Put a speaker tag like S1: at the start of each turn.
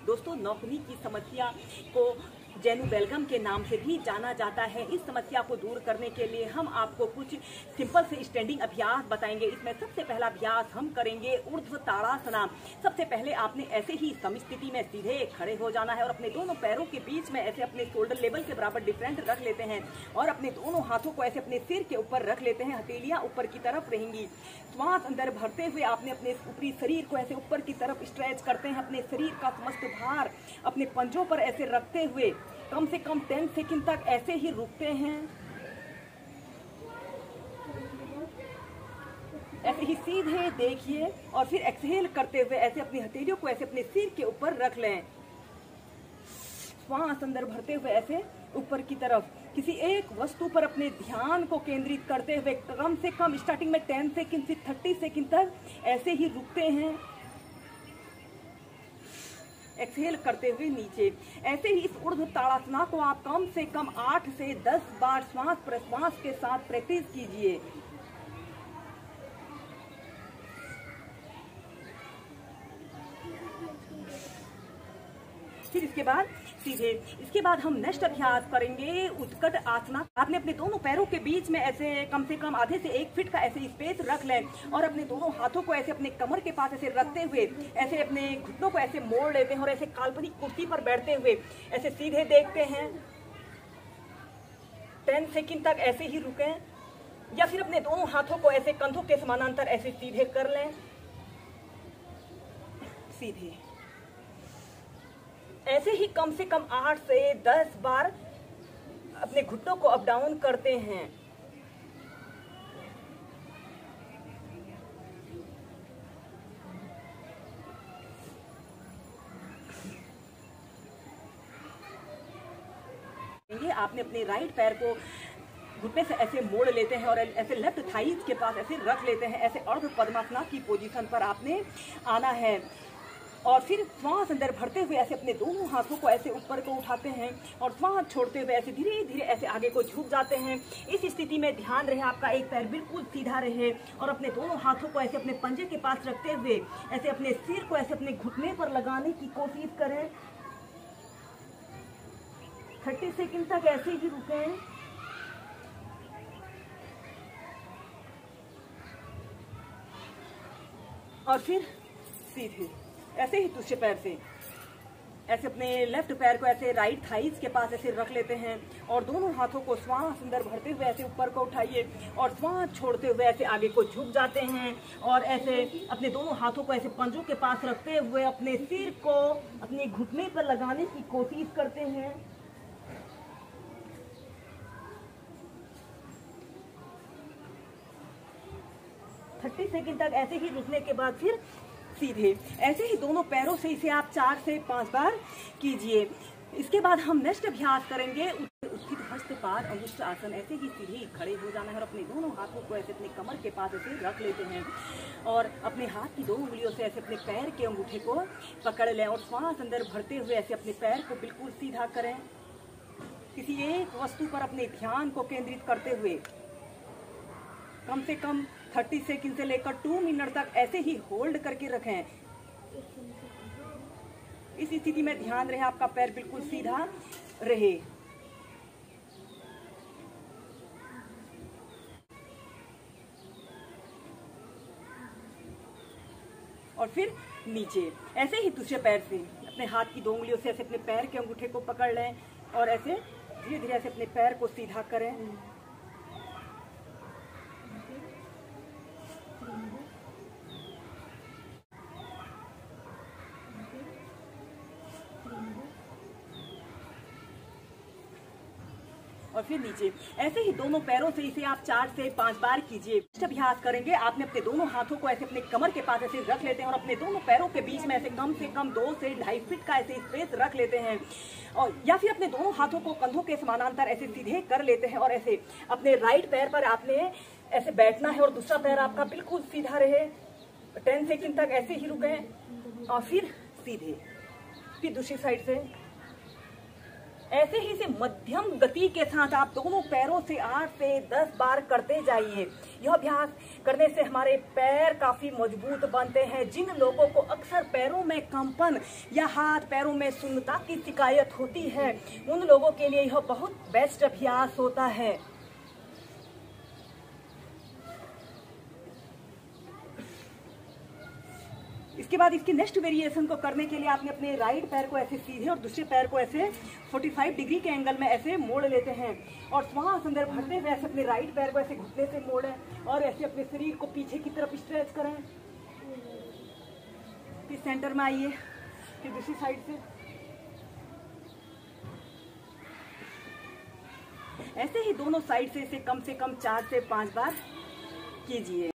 S1: दोस्तों, नौकरी की समस्या को जैनु बेलगम के नाम से भी जाना जाता है। इस समस्या को दूर करने के लिए हम आपको कुछ सिंपल से स्टैंडिंग अभ्यास बताएंगे। इसमें सबसे पहला अभ्यास हम करेंगे ऊर्ध्व ताड़ासना। सबसे पहले आपने ऐसे ही समस्थिति में सीधे खड़े हो जाना है और अपने दोनों पैरों के बीच में ऐसे अपने शोल्डर लेवल के बराबर डिफरेंट रख लेते हैं और अपने दोनों हाथों को ऐसे अपने सिर के ऊपर रख लेते हैं। हथेलियां ऊपर की तरफ रहेंगी। श्वास अंदर भरते हुए आपने अपने ऊपरी शरीर को ऐसे ऊपर की तरफ स्ट्रेच करते हैं। अपने शरीर का समस्त भार अपने पंजों पर ऐसे रखते हुए कम से कम 10 सेकंड तक ऐसे ही रुकते हैं। ऐसे ही सीधे देखिए और फिर एक्सहेल करते हुए ऐसे अपनी हथेलियों को ऐसे अपने सिर के ऊपर रख लें। श्वास अंदर भरते हुए ऐसे ऊपर की तरफ किसी एक वस्तु पर अपने ध्यान को केंद्रित करते हुए कम से कम स्टार्टिंग में 10 सेकंड से 30 सेकंड तक ऐसे ही रुकते हैं। एक्सहेल करते हुए नीचे। ऐसे ही इस ऊर्ध्व ताड़ासना को आप कम से कम 8 से 10 बार श्वास प्रश्वास के साथ प्रैक्टिस कीजिए। फिर इसके बाद सीधे इसके बाद हम नेक्स्ट अभ्यास करेंगे उत्कट आसना। आपने अपने दोनों पैरों के बीच में ऐसे कम से कम आधे से 1 फीट का ऐसे स्पेस रख लें और अपने दोनों हाथों को ऐसे अपने कमर के पास ऐसे रखते हुए ऐसे अपने घुटनों को ऐसे मोड़ लेते हैं और ऐसे काल्पनिक कुर्सी पर बैठते हुए ऐसे सीधे देखते हैं। 10 सेकंड तक ऐसे ही रुकें या फिर अपने दोनों हाथों को ऐसे कंधों के समानांतर ऐसे सीधे कर लें। सीधे ऐसे ही कम से कम 8 से 10 बार अपने घुटनों को अप डाउन करते हैं। आपने अपने राइट पैर को घुटने से ऐसे मोड़ लेते हैं और ऐसे लेफ्ट थाइज के पास ऐसे रख लेते हैं। ऐसे अर्ध पद्मासना की पोजीशन पर आपने आना है और फिर श्वास अंदर भरते हुए ऐसे अपने दोनों हाथों को ऐसे ऊपर को उठाते हैं और श्वास छोड़ते हुए ऐसे धीरे धीरे ऐसे आगे को झुक जाते हैं। इस स्थिति में ध्यान रहे आपका एक पैर बिल्कुल सीधा रहे और अपने दोनों हाथों को ऐसे अपने पंजे के पास रखते हुए ऐसे अपने सिर को ऐसे अपने घुटने पर लगाने की कोशिश करें। 30 सेकंड तक ऐसे ही रुकें। और फिर सीधे ऐसे ही दूसरे पैर से ऐसे अपने लेफ्ट पैर को ऐसे राइट थाइज के पास ऐसे रख लेते हैं और दोनों हाथों को श्वास अंदर भरते हुए ऐसे ऊपर को उठाइए और श्वास छोड़ते हुए ऐसे आगे को झुक जाते हैं और ऐसे अपने दोनों हाथों को ऐसे पंजों के पास रखते हुए अपने सिर को अपने घुटने पर लगाने की कोशिश करते हैं। थर्टी सेकंड तक ऐसे ही रुकने के बाद फिर सीधे ऐसे ही दोनों पैरों से इसे आप 4 से 5 बार कीजिए। इसके बाद हम नेक्स्ट अभ्यास करेंगे उत्थित हस्त पाद अंगुष्ठ आसन। ऐसे ही सीधे खड़े हो जाना है और अपने दोनों हाथों को ऐसे अपने कमर के पास ऐसे रख लेते हैं और अपने हाथ की 2 उंगलियों से ऐसे अपने पैर के अंगूठे को पकड़ लें और श्वास अंदर भरते हुए ऐसे अपने पैर को बिल्कुल सीधा करें। किसी एक वस्तु पर अपने ध्यान को केंद्रित करते हुए कम से कम 30 सेकंड से लेकर 2 मिनट तक ऐसे ही होल्ड करके रखें। इस स्थिति में ध्यान रहे आपका पैर बिल्कुल सीधा रहे। और फिर नीचे ऐसे ही दूसरे पैर से अपने हाथ की 2 उंगलियों से ऐसे अपने पैर के अंगूठे को पकड़ लें और ऐसे धीरे धीरे ऐसे अपने पैर को सीधा करें। और फिर नीचे ऐसे ही दोनों पैरों से इसे आप 4 से 5 बार कीजिए। अभ्यास करेंगे आपने अपने दोनों हाथों को ऐसे अपने कमर के पास ऐसे रख लेते हैं और अपने दोनों पैरों के बीच में ऐसे कम से कम 2 से 2.5 फीट का ऐसे स्पेस रख लेते हैं और या फिर अपने दोनों हाथों को कंधों के समानांतर ऐसे सीधे कर लेते हैं और ऐसे अपने राइट पैर पर आपने ऐसे बैठना है और दूसरा पैर आपका बिल्कुल सीधा रहे। 10 सेकंड तक ऐसे ही रुके और फिर सीधे। फिर दूसरी साइड से ऐसे ही से मध्यम गति के साथ आप दोनों पैरों से 8 से 10 बार करते जाइए। यह अभ्यास करने से हमारे पैर काफी मजबूत बनते हैं। जिन लोगों को अक्सर पैरों में कंपन या हाथ पैरों में सुन्नता की शिकायत होती है, उन लोगों के लिए यह बहुत बेस्ट अभ्यास होता है। इसके बाद इसकी नेक्स्ट वेरिएशन को करने के लिए आपने अपने राइट पैर को ऐसे सीधे और दूसरे पैर को ऐसे 45 डिग्री के एंगल में ऐसे मोड़ लेते हैं और श्वास अंदर भरते हुए ऐसे अपने राइट पैर को ऐसे घुटने से मोड़ें और ऐसे अपने शरीर को पीछे की तरफ स्ट्रेच करें। फिर सेंटर में आइए, फिर दूसरी साइड से ऐसे ही दोनों साइड से इसे कम 4 से 5 बार कीजिए।